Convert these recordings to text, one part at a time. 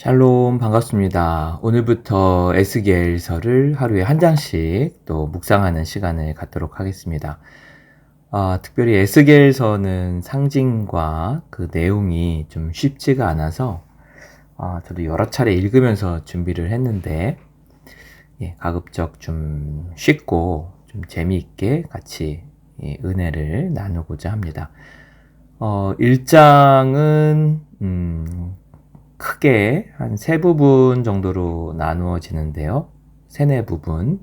샬롬 반갑습니다. 오늘부터 에스겔서를 하루에 한 장씩 또 묵상하는 시간을 갖도록 하겠습니다. 특별히 에스겔서는 상징과 그 내용이 좀 쉽지가 않아서 저도 여러 차례 읽으면서 준비를 했는데 가급적 좀 쉽고 좀 재미있게 같이 은혜를 나누고자 합니다. 1장은 크게 한 세 부분 정도로 나누어지는데요. 세네 부분.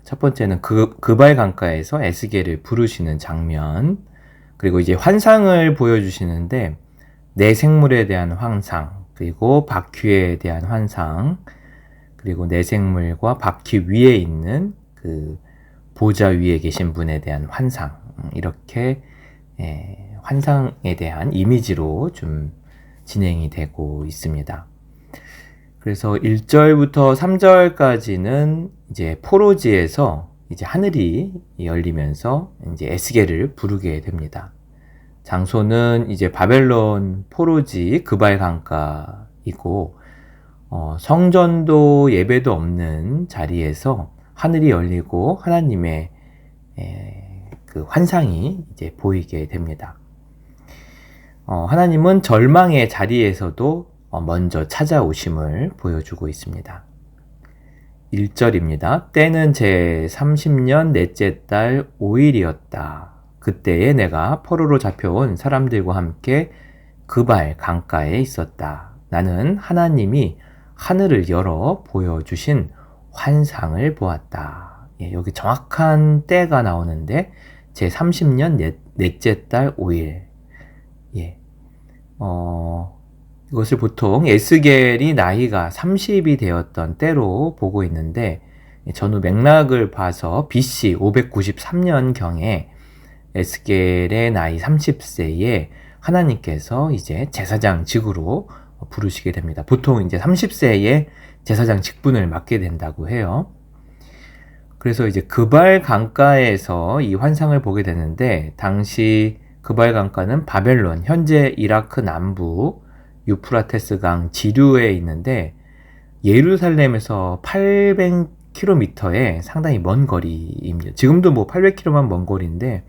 첫 번째는 그발 강가에서 에스겔을 부르시는 장면, 그리고 이제 환상을 보여주시는데 내 생물에 대한 환상, 그리고 바퀴에 대한 환상, 그리고 내 생물과 바퀴 위에 있는 그 보좌 위에 계신 분에 대한 환상, 이렇게 환상에 대한 이미지로 좀 진행이 되고 있습니다. 그래서 1절부터 3절까지는 이제 포로지에서 이제 하늘이 열리면서 이제 에스겔을 부르게 됩니다. 장소는 이제 바벨론 포로지 그발 강가이고, 성전도 예배도 없는 자리에서 하늘이 열리고 하나님의 그 환상이 이제 보이게 됩니다. 하나님은 절망의 자리에서도 먼저 찾아오심을 보여주고 있습니다. 1절입니다. 때는 제 30년 넷째 달 5일이었다. 그때에 내가 포로로 잡혀온 사람들과 함께 그발 강가에 있었다. 나는 하나님이 하늘을 열어 보여주신 환상을 보았다. 여기 정확한 때가 나오는데 제 30년 넷째 달 5일. 이것을 보통 에스겔이 나이가 30이 되었던 때로 보고 있는데, 전후 맥락을 봐서 BC 593년경에 에스겔의 나이 30세에 하나님께서 이제 제사장 직으로 부르시게 됩니다. 보통 이제 30세에 제사장 직분을 맡게 된다고 해요. 그래서 이제 그발 강가에서 이 환상을 보게 되는데, 당시 그발 강가는 바벨론, 현재 이라크 남부 유프라테스 강 지류에 있는데 예루살렘에서 800km의 상당히 먼 거리입니다. 지금도 뭐 800km만 먼 거리인데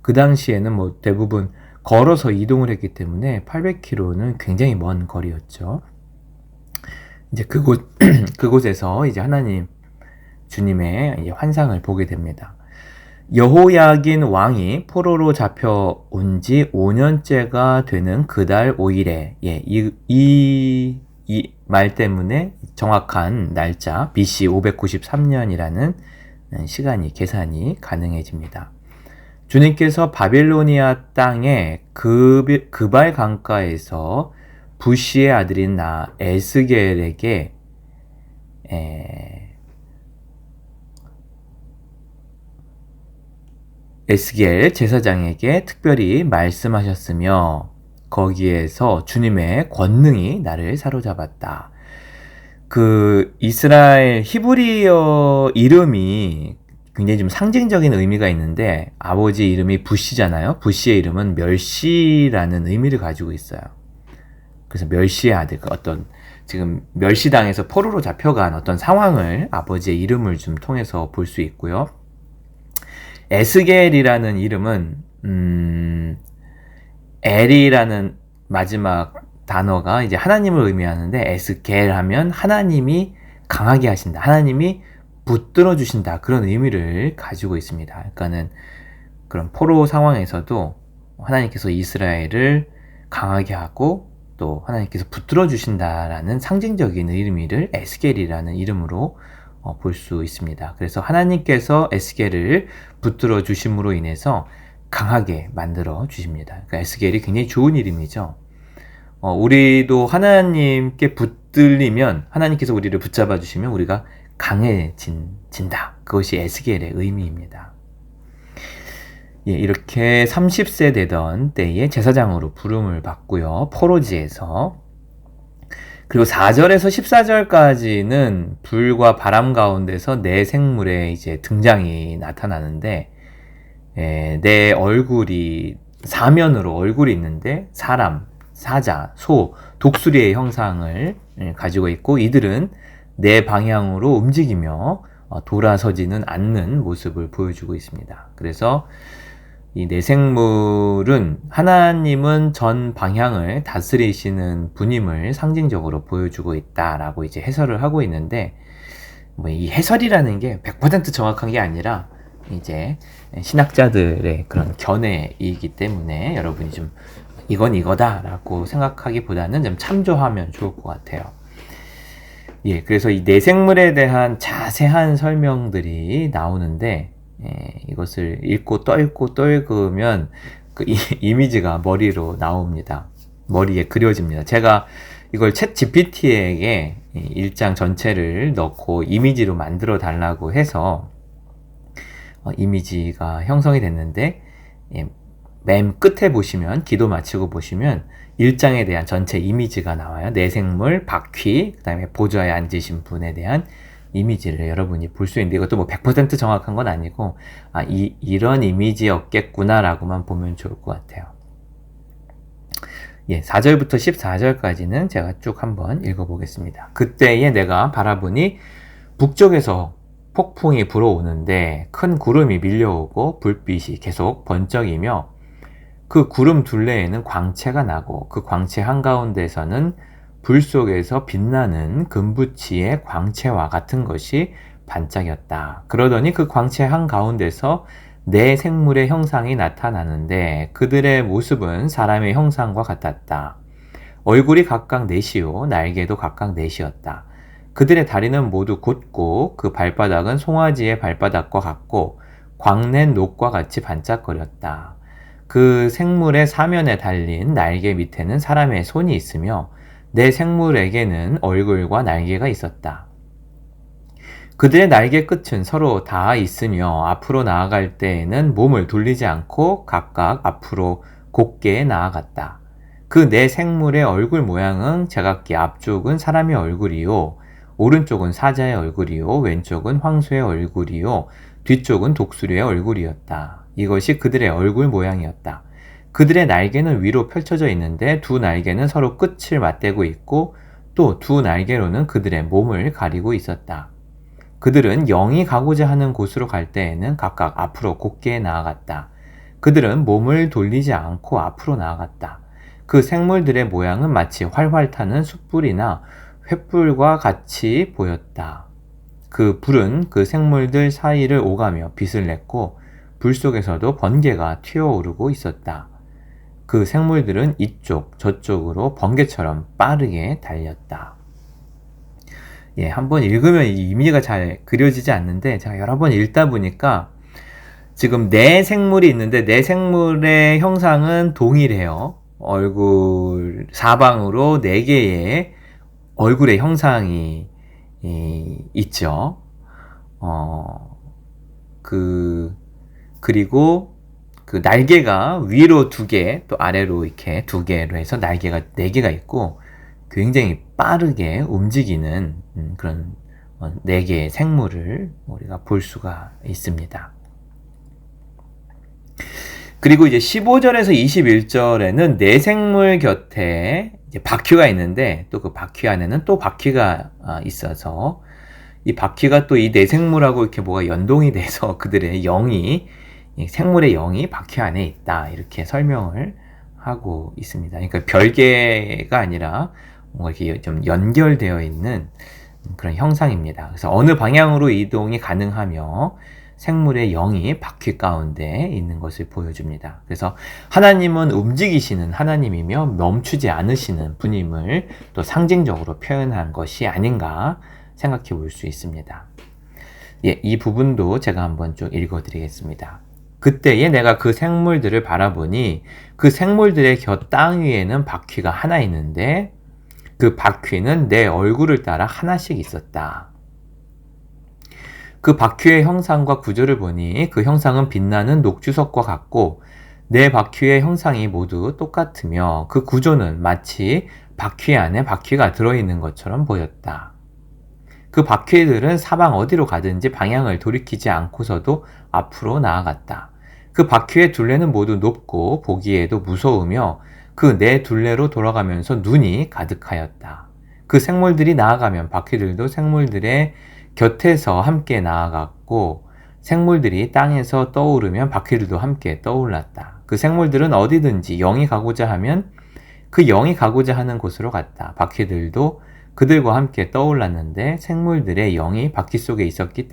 그 당시에는 뭐 대부분 걸어서 이동을 했기 때문에 800km는 굉장히 먼 거리였죠. 이제 그곳에서 이제 하나님 주님의 이제 환상을 보게 됩니다. 여호야긴 왕이 포로로 잡혀온 지 5년째가 되는 그달 5일에 이 말 때문에 정확한 날짜 BC 593년이라는 시간이 계산이 가능해집니다. 주님께서 바빌로니아 땅의 그발 강가에서 부시의 아들인 나 에스겔에게 에스겔 제사장에게 특별히 말씀하셨으며 거기에서 주님의 권능이 나를 사로잡았다. 그 이스라엘 히브리어 이름이 굉장히 좀 상징적인 의미가 있는데 아버지 이름이 부시잖아요. 부시의 이름은 멸시라는 의미를 가지고 있어요. 그래서 멸시의 아들, 어떤 지금 멸시당해서 포로로 잡혀간 어떤 상황을 아버지의 이름을 좀 통해서 볼 수 있고요. 에스겔이라는 이름은 엘이라는 마지막 단어가 이제 하나님을 의미하는데 에스겔 하면 하나님이 강하게 하신다, 하나님이 붙들어 주신다, 그런 의미를 가지고 있습니다. 그러니까는 그런 포로 상황에서도 하나님께서 이스라엘을 강하게 하고 또 하나님께서 붙들어 주신다라는 상징적인 의미를 에스겔이라는 이름으로 볼 수 있습니다. 그래서 하나님께서 에스겔을 붙들어 주심으로 인해서 강하게 만들어 주십니다. 그러니까 에스겔이 굉장히 좋은 이름이죠. 우리도 하나님께 붙들리면, 하나님께서 우리를 붙잡아 주시면 우리가 강해진다. 그것이 에스겔의 의미입니다. 이렇게 30세 되던 때에 제사장으로 부름을 받고요. 포로지에서. 그리고 4절에서 14절까지는 불과 바람 가운데서 내 생물의 이제 등장이 나타나는데, 내 얼굴이 사면으로 얼굴이 있는데 사람, 사자, 소, 독수리의 형상을 가지고 있고 이들은 내 방향으로 움직이며 돌아서지는 않는 모습을 보여주고 있습니다. 그래서 이 내생물은 하나님은 전 방향을 다스리시는 분임을 상징적으로 보여주고 있다라고 이제 해설을 하고 있는데, 뭐 이 해설이라는 게 100% 정확한 게 아니라 이제 신학자들의 그런 견해이기 때문에 여러분이 좀 이건 이거다라고 생각하기보다는 좀 참조하면 좋을 것 같아요. 예, 그래서 이 내생물에 대한 자세한 설명들이 나오는데, 이것을 읽고 떨구면 그 이미지가 머리로 나옵니다. 머리에 그려집니다. 제가 이걸 챗 GPT에게 1장 전체를 넣고 이미지로 만들어 달라고 해서 이미지가 형성이 됐는데, 맨 끝에 보시면, 기도 마치고 보시면 1장에 대한 전체 이미지가 나와요. 내생물, 바퀴, 그 다음에 보좌에 앉으신 분에 대한 이미지를 여러분이 볼 수 있는데, 이것도 뭐 100% 정확한 건 아니고, 이런 이미지였겠구나라고만 보면 좋을 것 같아요. 예, 4절부터 14절까지는 제가 쭉 한번 읽어보겠습니다. 그때에 내가 바라보니 북쪽에서 폭풍이 불어오는데 큰 구름이 밀려오고 불빛이 계속 번쩍이며 그 구름 둘레에는 광채가 나고 그 광채 한가운데서는 불 속에서 빛나는 금붙이의 광채와 같은 것이 반짝였다. 그러더니 그 광채 한가운데서 네 생물의 형상이 나타나는데 그들의 모습은 사람의 형상과 같았다. 얼굴이 각각 넷이요 날개도 각각 넷이었다. 그들의 다리는 모두 곧고 그 발바닥은 송아지의 발바닥과 같고 광낸 녹과 같이 반짝거렸다. 그 생물의 사면에 달린 날개 밑에는 사람의 손이 있으며 네 생물에게는 얼굴과 날개가 있었다. 그들의 날개 끝은 서로 닿아 있으며 앞으로 나아갈 때에는 몸을 돌리지 않고 각각 앞으로 곧게 나아갔다. 그 네 생물의 얼굴 모양은 제각기 앞쪽은 사람의 얼굴이요 오른쪽은 사자의 얼굴이요 왼쪽은 황소의 얼굴이요 뒤쪽은 독수리의 얼굴이었다. 이것이 그들의 얼굴 모양이었다. 그들의 날개는 위로 펼쳐져 있는데 두 날개는 서로 끝을 맞대고 있고 또 두 날개로는 그들의 몸을 가리고 있었다. 그들은 영이 가고자 하는 곳으로 갈 때에는 각각 앞으로 곧게 나아갔다. 그들은 몸을 돌리지 않고 앞으로 나아갔다. 그 생물들의 모양은 마치 활활 타는 숯불이나 횃불과 같이 보였다. 그 불은 그 생물들 사이를 오가며 빛을 냈고 불 속에서도 번개가 튀어오르고 있었다. 그 생물들은 이쪽 저쪽으로 번개처럼 빠르게 달렸다. 예, 한번 읽으면 이 이미지가 잘 그려지지 않는데 제가 여러 번 읽다 보니까 지금 네 생물이 있는데 네 생물의 형상은 동일해요. 얼굴 사방으로 네 개의 얼굴의 형상이 있죠. 그리고 그 날개가 위로 두 개, 또 아래로 이렇게 두 개로 해서 날개가 네 개가 있고 굉장히 빠르게 움직이는 그런 네 개의 생물을 우리가 볼 수가 있습니다. 그리고 이제 15절에서 21절에는 네 생물 곁에 이제 바퀴가 있는데 또 그 바퀴 안에는 또 바퀴가 있어서 이 바퀴가 또 이 네 생물하고 이렇게 뭐가 연동이 돼서 그들의 영이 생물의 영이 바퀴 안에 있다 이렇게 설명을 하고 있습니다. 그러니까 별개가 아니라 뭔가 이렇게 좀 연결되어 있는 그런 형상입니다. 그래서 어느 방향으로 이동이 가능하며 생물의 영이 바퀴 가운데 있는 것을 보여줍니다. 그래서 하나님은 움직이시는 하나님이며 멈추지 않으시는 분임을 또 상징적으로 표현한 것이 아닌가 생각해 볼 수 있습니다. 예, 이 부분도 제가 한번 쭉 읽어드리겠습니다. 그때에 내가 그 생물들을 바라보니 그 생물들의 곁 땅 위에는 바퀴가 하나 있는데 그 바퀴는 내 얼굴을 따라 하나씩 있었다. 그 바퀴의 형상과 구조를 보니 그 형상은 빛나는 녹주석과 같고 네 바퀴의 형상이 모두 똑같으며 그 구조는 마치 바퀴 안에 바퀴가 들어있는 것처럼 보였다. 그 바퀴들은 사방 어디로 가든지 방향을 돌이키지 않고서도 앞으로 나아갔다. 그 바퀴의 둘레는 모두 높고 보기에도 무서우며 그 네 둘레로 돌아가면서 눈이 가득하였다. 그 생물들이 나아가면 바퀴들도 생물들의 곁에서 함께 나아갔고, 생물들이 땅에서 떠오르면 바퀴들도 함께 떠올랐다. 그 생물들은 어디든지 영이 가고자 하면 그 영이 가고자 하는 곳으로 갔다. 바퀴들도 그들과 함께 떠올랐는데 생물들의 영이 바퀴 속에 있었기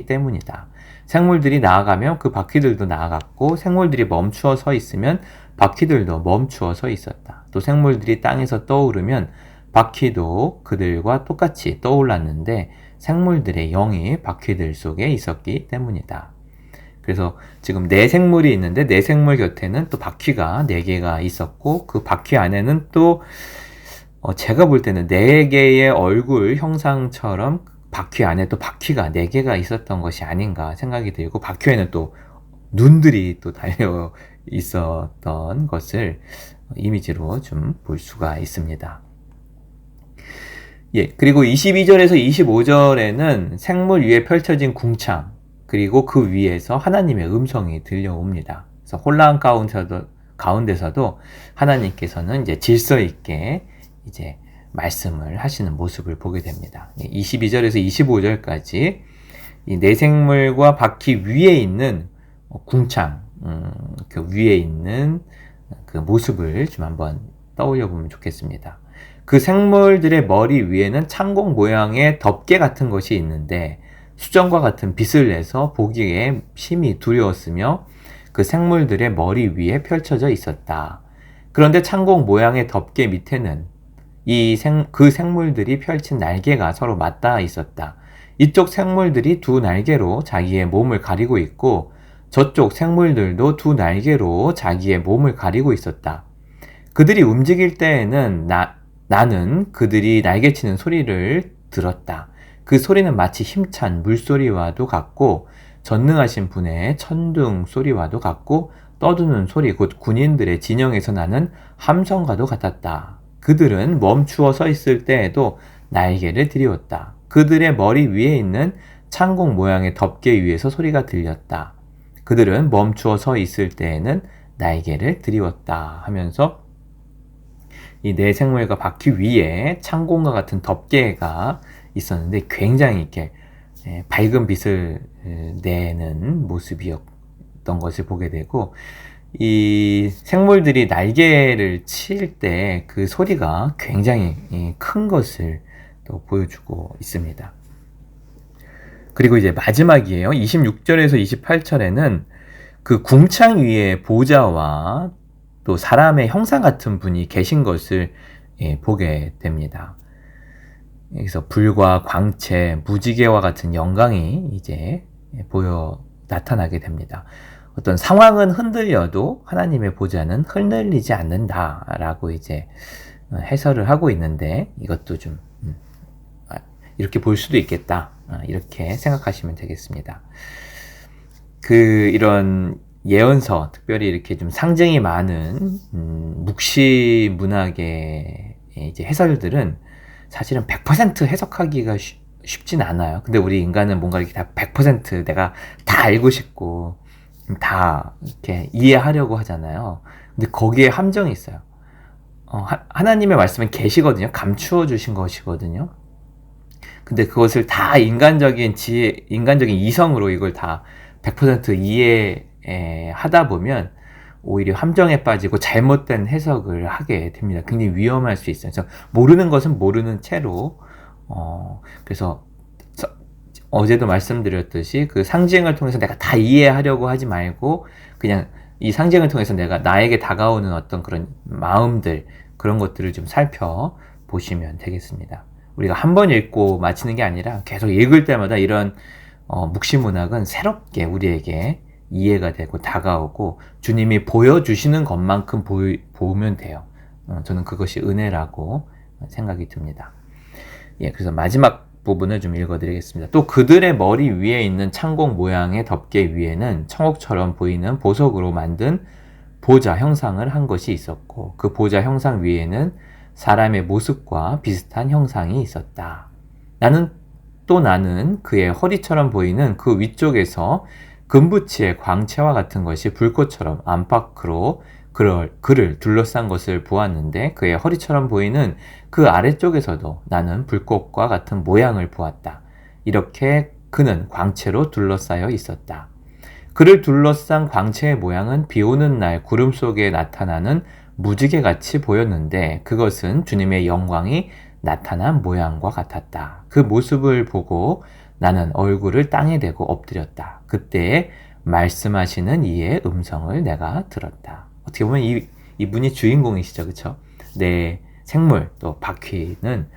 때문이다. 생물들이 나아가면 그 바퀴들도 나아갔고, 생물들이 멈추어 서 있으면 바퀴들도 멈추어 서 있었다. 또 생물들이 땅에서 떠오르면 바퀴도 그들과 똑같이 떠올랐는데 생물들의 영이 바퀴들 속에 있었기 때문이다. 그래서 지금 네 생물이 있는데 네 생물 곁에는 또 바퀴가 4개가 있었고, 그 바퀴 안에는 또 제가 볼 때는 4개의 얼굴 형상처럼 바퀴 안에 또 바퀴가 4개가 있었던 것이 아닌가 생각이 들고, 바퀴에는 또 눈들이 또 달려 있었던 것을 이미지로 좀 볼 수가 있습니다. 예, 그리고 22절에서 25절에는 생물 위에 펼쳐진 궁창, 그리고 그 위에서 하나님의 음성이 들려옵니다. 그래서 혼란 가운데서도 하나님께서는 이제 질서 있게 이제 말씀을 하시는 모습을 보게 됩니다. 22절에서 25절까지 이 네 생물과 바퀴 위에 있는 궁창, 그 위에 있는 그 모습을 좀 한번 떠올려 보면 좋겠습니다. 그 생물들의 머리 위에는 창공 모양의 덮개 같은 것이 있는데 수정과 같은 빛을 내서 보기에 심히 두려웠으며 그 생물들의 머리 위에 펼쳐져 있었다. 그런데 창공 모양의 덮개 밑에는 그 생물들이 펼친 날개가 서로 맞닿아 있었다. 이쪽 생물들이 2 날개로 자기의 몸을 가리고 있고 저쪽 생물들도 2 날개로 자기의 몸을 가리고 있었다. 그들이 움직일 때에는 나는 그들이 날개치는 소리를 들었다. 그 소리는 마치 힘찬 물소리와도 같고 전능하신 분의 천둥 소리와도 같고 떠드는 소리, 곧 군인들의 진영에서 나는 함성과도 같았다. 그들은 멈추어 서 있을 때에도 날개를 들이웠다. 그들의 머리 위에 있는 창공 모양의 덮개 위에서 소리가 들렸다. 그들은 멈추어 서 있을 때에는 날개를 들이웠다 하면서 이 네 생물과 바퀴 위에 창공과 같은 덮개가 있었는데 굉장히 이렇게 밝은 빛을 내는 모습이었던 것을 보게 되고, 이 생물들이 날개를 칠 때 그 소리가 굉장히 큰 것을 또 보여주고 있습니다. 그리고 이제 마지막이에요. 26절에서 28절에는 그 궁창 위에 보좌와 또 사람의 형상 같은 분이 계신 것을 보게 됩니다. 여기서 불과 광채, 무지개와 같은 영광이 이제 나타나게 됩니다. 어떤 상황은 흔들려도 하나님의 보좌는 흔들리지 않는다라고 이제 해설을 하고 있는데, 이것도 좀 이렇게 볼 수도 있겠다, 이렇게 생각하시면 되겠습니다. 이런 예언서, 특별히 이렇게 좀 상징이 많은 묵시 문학의 이제 해설들은 사실은 100% 해석하기가 쉽진 않아요. 근데 우리 인간은 뭔가 이렇게 다 100% 내가 다 알고 싶고 다 이렇게 이해하려고 하잖아요. 근데 거기에 함정이 있어요. 하나님의 말씀은 계시거든요. 감추어 주신 것이거든요. 근데 그것을 다 인간적인 지혜, 인간적인 이성으로 이걸 다 100% 이해하다 보면 오히려 함정에 빠지고 잘못된 해석을 하게 됩니다. 굉장히 위험할 수 있어요. 그래서 모르는 것은 모르는 채로, 그래서 어제도 말씀드렸듯이 그 상징을 통해서 내가 다 이해하려고 하지 말고 그냥 이 상징을 통해서 나에게 다가오는 어떤 그런 마음들, 그런 것들을 좀 살펴보시면 되겠습니다. 우리가 한 번 읽고 마치는 게 아니라 계속 읽을 때마다 이런 묵시문학은 새롭게 우리에게 이해가 되고 다가오고 주님이 보여주시는 것만큼 보면 돼요. 저는 그것이 은혜라고 생각이 듭니다. 예, 그래서 마지막 부분을 좀 읽어드리겠습니다. 또 그들의 머리 위에 있는 창공 모양의 덮개 위에는 청옥처럼 보이는 보석으로 만든 보좌 형상을 한 것이 있었고 그 보좌 형상 위에는 사람의 모습과 비슷한 형상이 있었다. 나는 그의 허리처럼 보이는 그 위쪽에서 금붙이의 광채와 같은 것이 불꽃처럼 안팎으로 그를 둘러싼 것을 보았는데 그의 허리처럼 보이는 그 아래쪽에서도 나는 불꽃과 같은 모양을 보았다. 이렇게 그는 광채로 둘러싸여 있었다. 그를 둘러싼 광채의 모양은 비 오는 날 구름 속에 나타나는 무지개같이 보였는데 그것은 주님의 영광이 나타난 모양과 같았다. 그 모습을 보고 나는 얼굴을 땅에 대고 엎드렸다. 그때 말씀하시는 이의 음성을 내가 들었다. 어떻게 보면 이분이 주인공이시죠. 그쵸? 내 생물, 또 바퀴는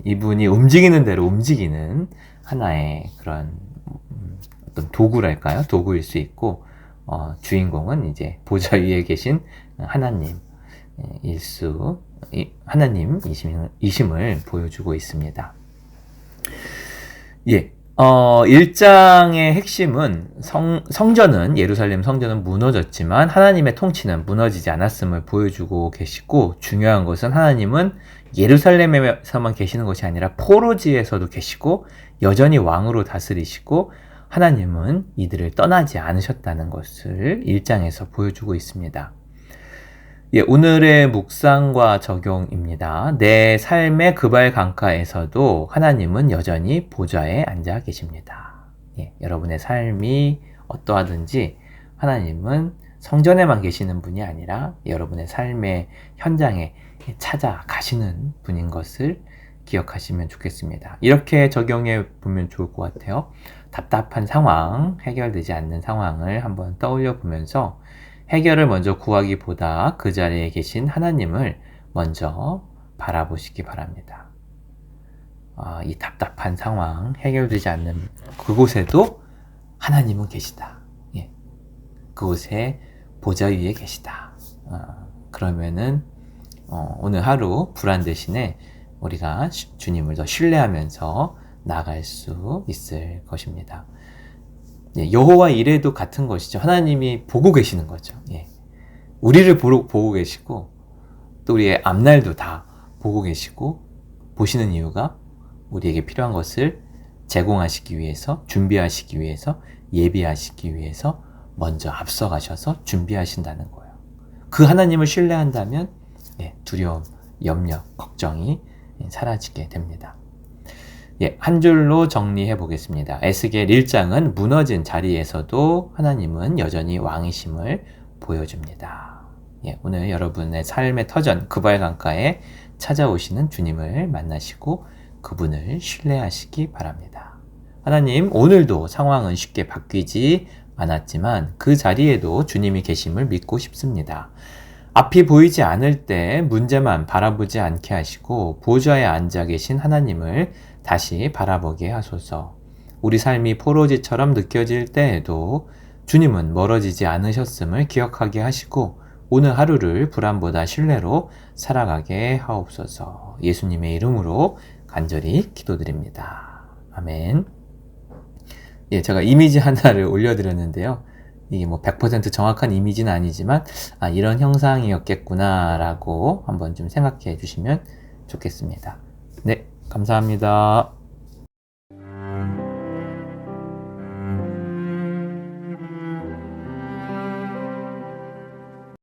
이분이 움직이는 대로 움직이는 하나의 그런 어떤 도구랄까요? 도구일 수 있고, 주인공은 이제 보좌 위에 계신 하나님이심을 보여주고 있습니다. 예. 1장의 핵심은 예루살렘 성전은 무너졌지만 하나님의 통치는 무너지지 않았음을 보여주고 계시고, 중요한 것은 하나님은 예루살렘에서만 계시는 것이 아니라 포로지에서도 계시고 여전히 왕으로 다스리시고 하나님은 이들을 떠나지 않으셨다는 것을 1장에서 보여주고 있습니다. 예, 오늘의 묵상과 적용입니다. 내 삶의 그발 강가에서도 하나님은 여전히 보좌에 앉아 계십니다. 예, 여러분의 삶이 어떠하든지 하나님은 성전에만 계시는 분이 아니라 여러분의 삶의 현장에 찾아가시는 분인 것을 기억하시면 좋겠습니다. 이렇게 적용해 보면 좋을 것 같아요. 답답한 상황, 해결되지 않는 상황을 한번 떠올려 보면서 해결을 먼저 구하기보다 그 자리에 계신 하나님을 먼저 바라보시기 바랍니다. 이 답답한 상황, 해결되지 않는 그곳에도 하나님은 계시다. 예. 그곳에 보좌 위에 계시다. 그러면은 오늘 하루 불안 대신에 우리가 주님을 더 신뢰하면서 나아갈 수 있을 것입니다. 예, 여호와 이레도 같은 것이죠. 하나님이 보고 계시는 거죠. 예. 우리를 보고 계시고 또 우리의 앞날도 다 보고 계시고 보시는 이유가 우리에게 필요한 것을 제공하시기 위해서, 준비하시기 위해서, 예비하시기 위해서 먼저 앞서가셔서 준비하신다는 거예요. 그 하나님을 신뢰한다면 두려움, 염려, 걱정이 사라지게 됩니다. 예, 한 줄로 정리해 보겠습니다. 에스겔 1장은 무너진 자리에서도 하나님은 여전히 왕이심을 보여줍니다. 예, 오늘 여러분의 삶의 터전 그발 강가에 찾아오시는 주님을 만나시고 그분을 신뢰하시기 바랍니다. 하나님, 오늘도 상황은 쉽게 바뀌지 않았지만 그 자리에도 주님이 계심을 믿고 싶습니다. 앞이 보이지 않을 때 문제만 바라보지 않게 하시고 보좌에 앉아 계신 하나님을 다시 바라보게 하소서. 우리 삶이 포로지처럼 느껴질 때에도 주님은 멀어지지 않으셨음을 기억하게 하시고 오늘 하루를 불안보다 신뢰로 살아가게 하옵소서. 예수님의 이름으로 간절히 기도드립니다. 아멘. 예, 제가 이미지 하나를 올려드렸는데요. 이게 100% 정확한 이미지는 아니지만 이런 형상이었겠구나 라고 한번 좀 생각해 주시면 좋겠습니다. 네, 감사합니다.